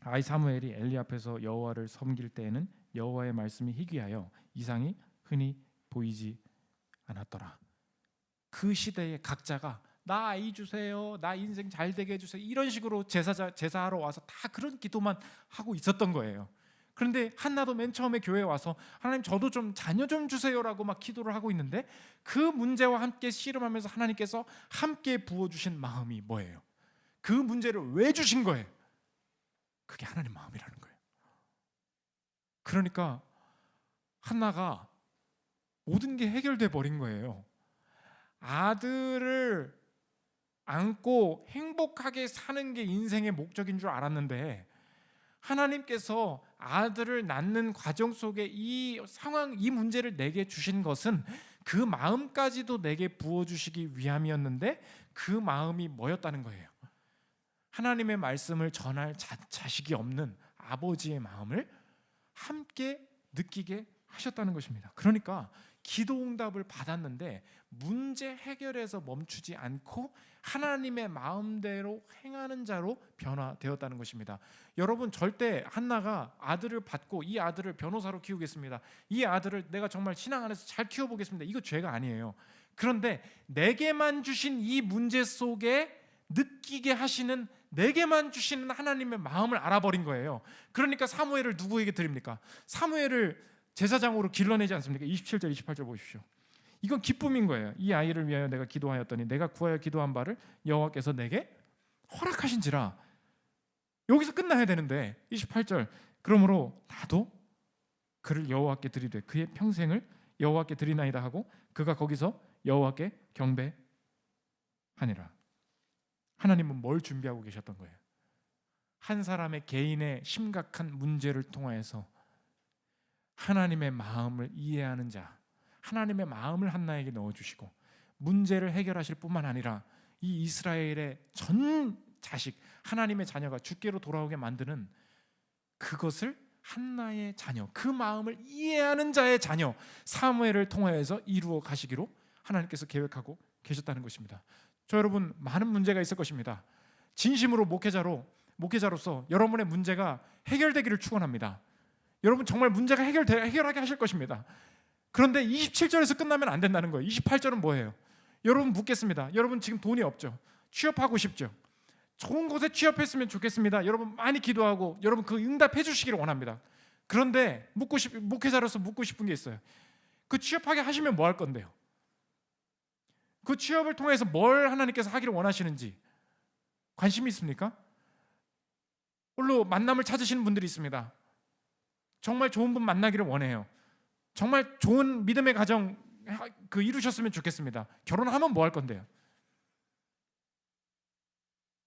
아이 사무엘이 엘리 앞에서 여호와를 섬길 때에는 여호와의 말씀이 희귀하여 이상이 흔히 보이지 않았더라. 그 시대의 각자가 나 아이 주세요, 나 인생 잘 되게 해주세요, 이런 식으로 제사하러 와서 다 그런 기도만 하고 있었던 거예요. 그런데 한나도 맨 처음에 교회에 와서 하나님 저도 좀 자녀 좀 주세요라고 막 기도를 하고 있는데 그 문제와 함께 씨름하면서 하나님께서 함께 부어주신 마음이 뭐예요? 그 문제를 왜 주신 거예요? 그게 하나님 마음이라는 거예요. 그러니까 한나가 모든 게 해결돼 버린 거예요. 아들을 안고 행복하게 사는 게 인생의 목적인 줄 알았는데 하나님께서 아들을 낳는 과정 속에 이 상황, 이 문제를 내게 주신 것은 그 마음까지도 내게 부어주시기 위함이었는데 그 마음이 뭐였다는 거예요? 하나님의 말씀을 전할 자식이 없는 아버지의 마음을 함께 느끼게 하셨다는 것입니다. 그러니까 기도 응답을 받았는데 문제 해결에서 멈추지 않고 하나님의 마음대로 행하는 자로 변화되었다는 것입니다. 여러분, 절대 한나가 아들을 받고 이 아들을 변호사로 키우겠습니다, 이 아들을 내가 정말 신앙 안에서 잘 키워보겠습니다, 이거 죄가 아니에요. 그런데 내게만 주신 이 문제 속에 느끼게 하시는, 내게만 주시는 하나님의 마음을 알아버린 거예요. 그러니까 사무엘을 누구에게 드립니까? 사무엘을 제사장으로 길러내지 않습니까? 27절 28절 보십시오. 이건 기쁨인 거예요. 이 아이를 위하여 내가 기도하였더니 내가 구하여 기도한 바를 여호와께서 내게 허락하신지라. 여기서 끝나야 되는데 28절, 그러므로 나도 그를 여호와께 드리되 그의 평생을 여호와께 드리나이다 하고 그가 거기서 여호와께 경배하니라. 하나님은 뭘 준비하고 계셨던 거예요? 한 사람의 개인의 심각한 문제를 통하여서 하나님의 마음을 이해하는 자, 하나님의 마음을 한나에게 넣어주시고 문제를 해결하실 뿐만 아니라 이 이스라엘의 전 자식, 하나님의 자녀가 주께로 돌아오게 만드는 그것을 한나의 자녀, 그 마음을 이해하는 자의 자녀 사무엘을 통하여서 이루어 가시기로 하나님께서 계획하고 계셨다는 것입니다. 저 여러분, 많은 문제가 있을 것입니다. 진심으로 목회자로서 여러분의 문제가 해결되기를 축원합니다. 여러분 정말 문제가 해결하게 하실 것입니다. 그런데 27절에서 끝나면 안 된다는 거예요. 28절은 뭐예요? 여러분 묻겠습니다. 여러분 지금 돈이 없죠? 취업하고 싶죠? 좋은 곳에 취업했으면 좋겠습니다. 여러분 많이 기도하고 여러분 그 응답해 주시기를 원합니다. 그런데 목회자로서 묻고 싶은 게 있어요. 그 취업하게 하시면 뭐 할 건데요? 그 취업을 통해서 뭘 하나님께서 하기를 원하시는지 관심이 있습니까? 홀로 만남을 찾으시는 분들이 있습니다. 정말 좋은 분 만나기를 원해요. 정말 좋은 믿음의 가정 이루셨으면 좋겠습니다. 결혼하면 뭐 할 건데요?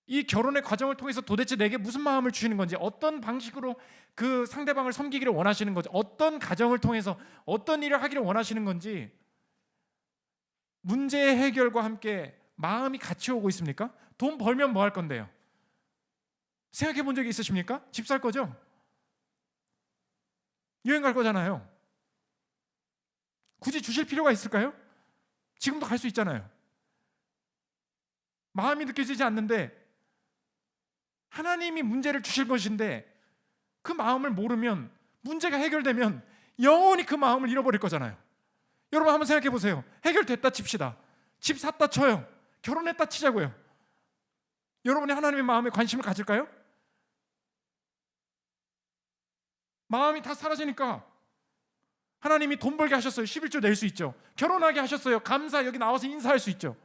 이 결혼의 과정을 통해서 도대체 내게 무슨 마음을 주시는 건지, 어떤 방식으로 그 상대방을 섬기기를 원하시는 건지, 어떤 가정을 통해서 어떤 일을 하기를 원하시는 건지, 문제의 해결과 함께 마음이 같이 오고 있습니까? 돈 벌면 뭐 할 건데요? 생각해 본 적이 있으십니까? 집 살 거죠? 여행 갈 거잖아요. 굳이 주실 필요가 있을까요? 지금도 갈 수 있잖아요. 마음이 느껴지지 않는데 하나님이 문제를 주실 것인데 그 마음을 모르면, 문제가 해결되면 영원히 그 마음을 잃어버릴 거잖아요. 여러분 한번 생각해 보세요. 해결됐다 칩시다. 집 샀다 쳐요. 결혼했다 치자고요. 여러분이 하나님의 마음에 관심을 가질까요? 마음이 다 사라지니까. 하나님이 돈 벌게 하셨어요. 11조 낼 수 있죠. 결혼하게 하셨어요. 감사, 여기 나와서 인사할 수 있죠.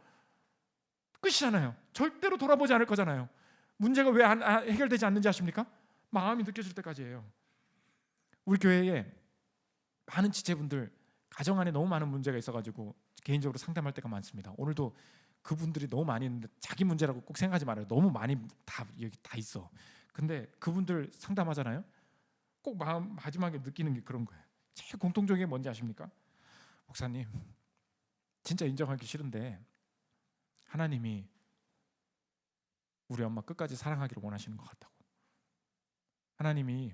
끝이잖아요. 절대로 돌아보지 않을 거잖아요. 문제가 왜 해결되지 않는지 아십니까? 마음이 느껴질 때까지예요. 우리 교회에 많은 지체분들 가정 안에 너무 많은 문제가 있어가지고 개인적으로 상담할 때가 많습니다. 오늘도 그분들이 너무 많이 있는데 자기 문제라고 꼭 생각하지 말아요. 너무 많이 여기 다 있어. 근데 그분들 상담하잖아요. 꼭 마지막에 느끼는 게 그런 거예요. 제일 공통적인 게 뭔지 아십니까? 목사님, 진짜 인정하기 싫은데 하나님이 우리 엄마 끝까지 사랑하기를 원하시는 것 같다고. 하나님이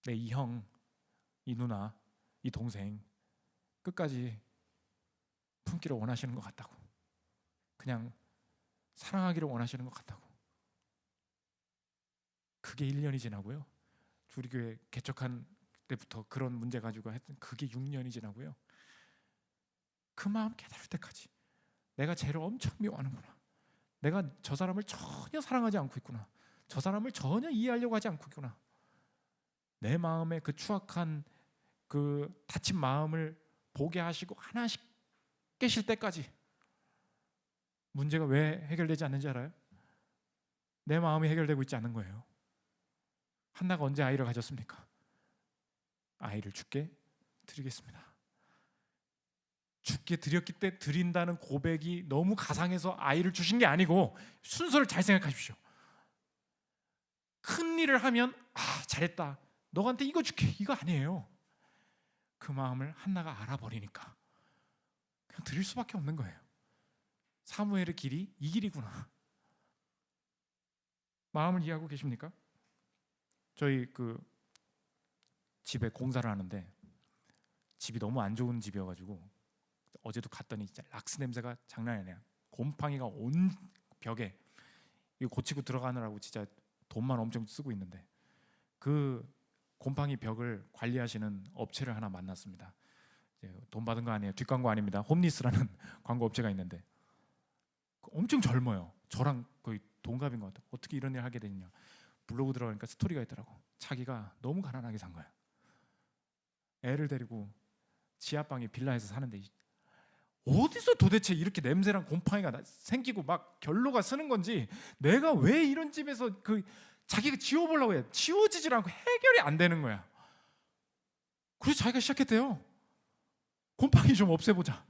내 이 형, 이 누나, 이 동생 끝까지 품기를 원하시는 것 같다고. 그냥 사랑하기를 원하시는 것 같다고. 그게 1년이 지나고요. 우리 교회 개척한 때부터 그런 문제 가지고 했던 그게 6년이 지나고요. 그 마음 깨달을 때까지 내가 쟤를 엄청 미워하는구나. 내가 저 사람을 전혀 사랑하지 않고 있구나. 저 사람을 전혀 이해하려고 하지 않고 있구나. 내 마음에 그 추악한 그 다친 마음을 보게 하시고 하나씩 깨실 때까지. 문제가 왜 해결되지 않는지 알아요? 내 마음이 해결되고 있지 않는 거예요. 한나가 언제 아이를 가졌습니까? 아이를 주께 드리겠습니다. 주께 드렸기 때 드린다는 고백이 너무 가상해서 아이를 주신 게 아니고, 순서를 잘 생각하십시오. 큰 일을 하면 잘했다, 너한테 이거 줄게, 이거 아니에요. 그 마음을 한나가 알아버리니까 그냥 드릴 수밖에 없는 거예요. 사무엘의 길이 이 길이구나. 마음을 이해하고 계십니까? 저희 집에 공사를 하는데 집이 너무 안 좋은 집이어가지고 어제도 갔더니 진짜 락스 냄새가 장난이 아니야. 곰팡이가 온 벽에, 이거 고치고 들어가느라고 진짜 돈만 엄청 쓰고 있는데, 그 곰팡이 벽을 관리하시는 업체를 하나 만났습니다. 돈 받은 거 아니에요. 뒷광고 아닙니다. 홈리스라는 광고 업체가 있는데 엄청 젊어요. 저랑 거의 동갑인 것 같아요. 어떻게 이런 일을 하게 됐냐, 블로그 들어가니까 스토리가 있더라고. 자기가 너무 가난하게 산 거야. 애를 데리고 지하방에 빌라에서 사는데 어디서 도대체 이렇게 냄새랑 곰팡이가 생기고 막 결로가 쓰는 건지, 내가 왜 이런 집에서 자기가 지워보려고 해. 지워지질 않고 해결이 안 되는 거야. 그래서 자기가 시작했대요. 곰팡이 좀 없애보자.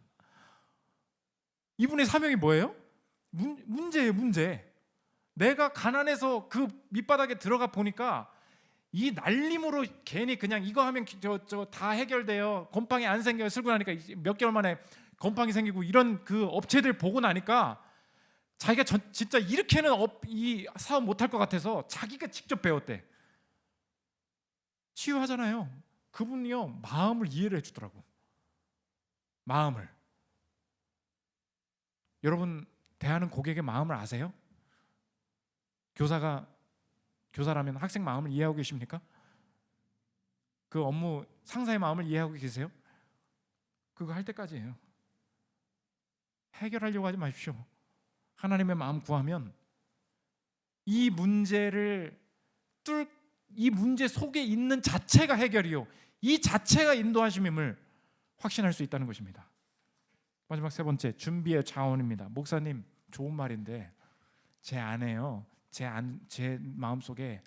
이분의 사명이 뭐예요? 문제예요, 문제. 내가 가난해서 그 밑바닥에 들어가 보니까 이 날림으로 괜히 그냥 이거 하면 저 다 해결돼요, 곰팡이 안 생겨요, 쓸고 나니까 몇 개월 만에 곰팡이 생기고, 이런 그 업체들 보고 나니까 자기가 진짜 이렇게는 이 사업 못할 것 같아서 자기가 직접 배웠대. 치유하잖아요. 그분이요, 마음을 이해를 해주더라고. 마음을. 여러분, 대하는 고객의 마음을 아세요? 교사라면 학생 마음을 이해하고 계십니까? 그 업무 상사의 마음을 이해하고 계세요? 그거 할 때까지예요. 해결하려고 하지 마십시오. 하나님의 마음 구하면 이 문제 속에 있는 자체가 해결이요, 이 자체가 인도하심임을 확신할 수 있다는 것입니다. 마지막 세 번째, 준비의 자원입니다. 목사님, 좋은 말인데 제 안에요, 제 마음속에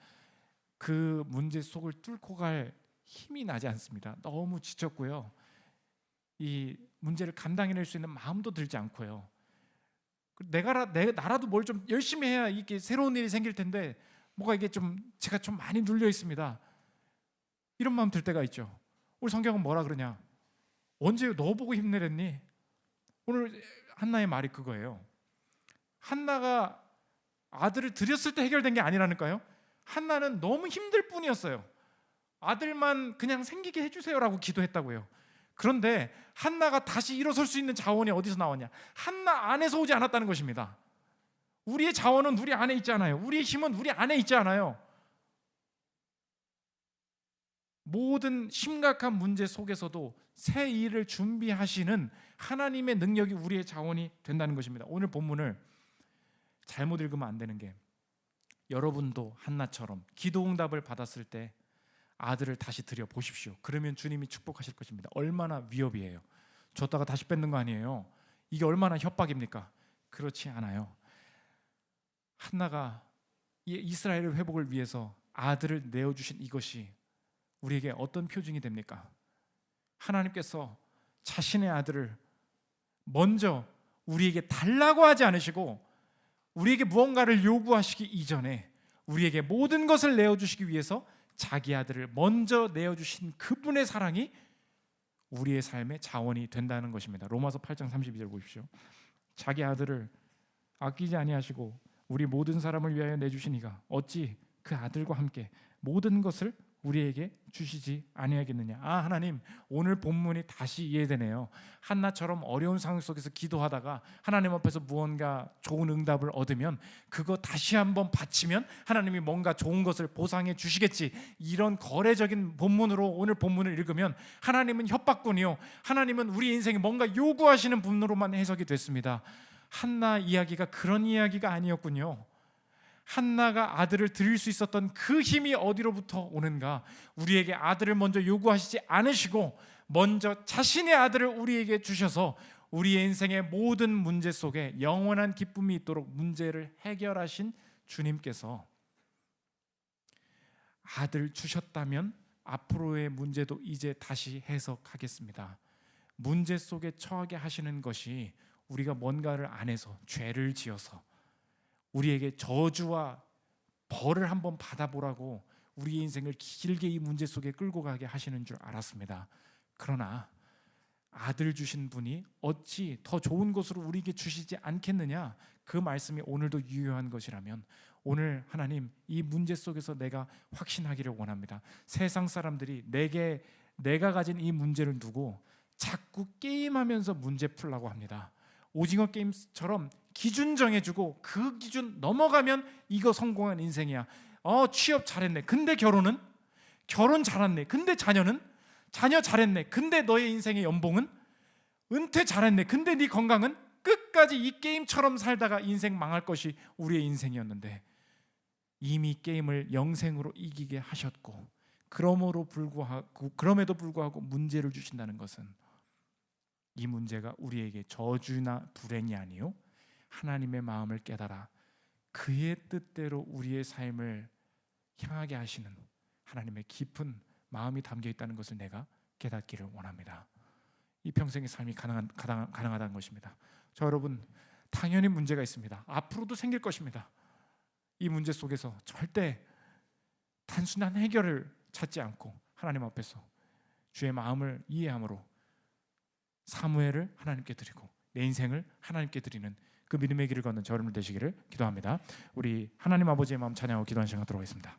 그 문제 속을 뚫고 갈 힘이 나지 않습니다. 너무 지쳤고요, 이 문제를 감당해낼 수 있는 마음도 들지 않고요, 나라도 뭘 좀 열심히 해야 이게 새로운 일이 생길 텐데 뭐가 이게 제가 좀 많이 눌려 있습니다. 이런 마음 들 때가 있죠. 우리 성경은 뭐라 그러냐? 언제 너 보고 힘내랬니? 오늘 한나의 말이 그거예요. 한나가 아들을 드렸을 때 해결된 게 아니라니까요. 한나는 너무 힘들 뿐이었어요. 아들만 그냥 생기게 해주세요라고 기도했다고요. 그런데 한나가 다시 일어설 수 있는 자원이 어디서 나왔냐? 한나 안에서 오지 않았다는 것입니다. 우리의 자원은 우리 안에 있지 않아요. 우리의 힘은 우리 안에 있지 않아요. 모든 심각한 문제 속에서도 새 일을 준비하시는 하나님의 능력이 우리의 자원이 된다는 것입니다. 오늘 본문을 잘못 읽으면 안 되는 게, 여러분도 한나처럼 기도응답을 받았을 때 아들을 다시 드려 보십시오. 그러면 주님이 축복하실 것입니다. 얼마나 위협이에요. 줬다가 다시 뺏는 거 아니에요. 이게 얼마나 협박입니까? 그렇지 않아요. 한나가 이스라엘의 회복을 위해서 아들을 내어주신 이것이 우리에게 어떤 표징이 됩니까? 하나님께서 자신의 아들을 먼저 우리에게 달라고 하지 않으시고 우리에게 무언가를 요구하시기 이전에 우리에게 모든 것을 내어주시기 위해서 자기 아들을 먼저 내어주신 그분의 사랑이 우리의 삶의 자원이 된다는 것입니다. 로마서 8장 32절 보십시오. 자기 아들을 아끼지 아니하시고 우리 모든 사람을 위하여 내주시니가 어찌 그 아들과 함께 모든 것을 우리에게 주시지 아니하겠느냐. 하나님, 오늘 본문이 다시 이해되네요. 한나처럼 어려운 상황 속에서 기도하다가 하나님 앞에서 무언가 좋은 응답을 얻으면 그거 다시 한번 바치면 하나님이 뭔가 좋은 것을 보상해 주시겠지. 이런 거래적인 본문으로 오늘 본문을 읽으면 하나님은 협박꾼이요, 하나님은 우리 인생에 뭔가 요구하시는 분으로만 해석이 됐습니다. 한나 이야기가 그런 이야기가 아니었군요. 한나가 아들을 드릴 수 있었던 그 힘이 어디로부터 오는가? 우리에게 아들을 먼저 요구하시지 않으시고 먼저 자신의 아들을 우리에게 주셔서 우리의 인생의 모든 문제 속에 영원한 기쁨이 있도록 문제를 해결하신 주님께서 아들 주셨다면 앞으로의 문제도 이제 다시 해석하겠습니다. 문제 속에 처하게 하시는 것이 우리가 뭔가를 안 해서 죄를 지어서 우리에게 저주와 벌을 한번 받아보라고 우리의 인생을 길게 이 문제 속에 끌고 가게 하시는 줄 알았습니다. 그러나 아들 주신 분이 어찌 더 좋은 것으로 우리에게 주시지 않겠느냐, 그 말씀이 오늘도 유효한 것이라면 오늘 하나님 이 문제 속에서 내가 확신하기를 원합니다. 세상 사람들이 내가 가진 이 문제를 두고 자꾸 게임하면서 문제 풀라고 합니다. 오징어 게임처럼 기준 정해주고 그 기준 넘어가면 이거 성공한 인생이야. 취업 잘했네. 근데 결혼 잘했네. 근데 자녀 잘했네. 근데 너의 인생의 연봉은? 은퇴 잘했네. 근데 네 건강은? 끝까지 이 게임처럼 살다가 인생 망할 것이 우리의 인생이었는데 이미 게임을 영생으로 이기게 하셨고 그럼에도 불구하고 문제를 주신다는 것은 이 문제가 우리에게 저주나 불행이 아니요 하나님의 마음을 깨달아 그의 뜻대로 우리의 삶을 향하게 하시는 하나님의 깊은 마음이 담겨 있다는 것을 내가 깨닫기를 원합니다. 이 평생의 삶이 가능하다는 것입니다. 저 여러분, 당연히 문제가 있습니다. 앞으로도 생길 것입니다. 이 문제 속에서 절대 단순한 해결을 찾지 않고 하나님 앞에서 주의 마음을 이해함으로 사무엘을 하나님께 드리고 내 인생을 하나님께 드리는 그 믿음의 길을 걷는 저 여러분 되시기를 기도합니다. 우리 하나님 아버지의 마음 찬양하고 기도하는 시간 갖도록 하겠습니다.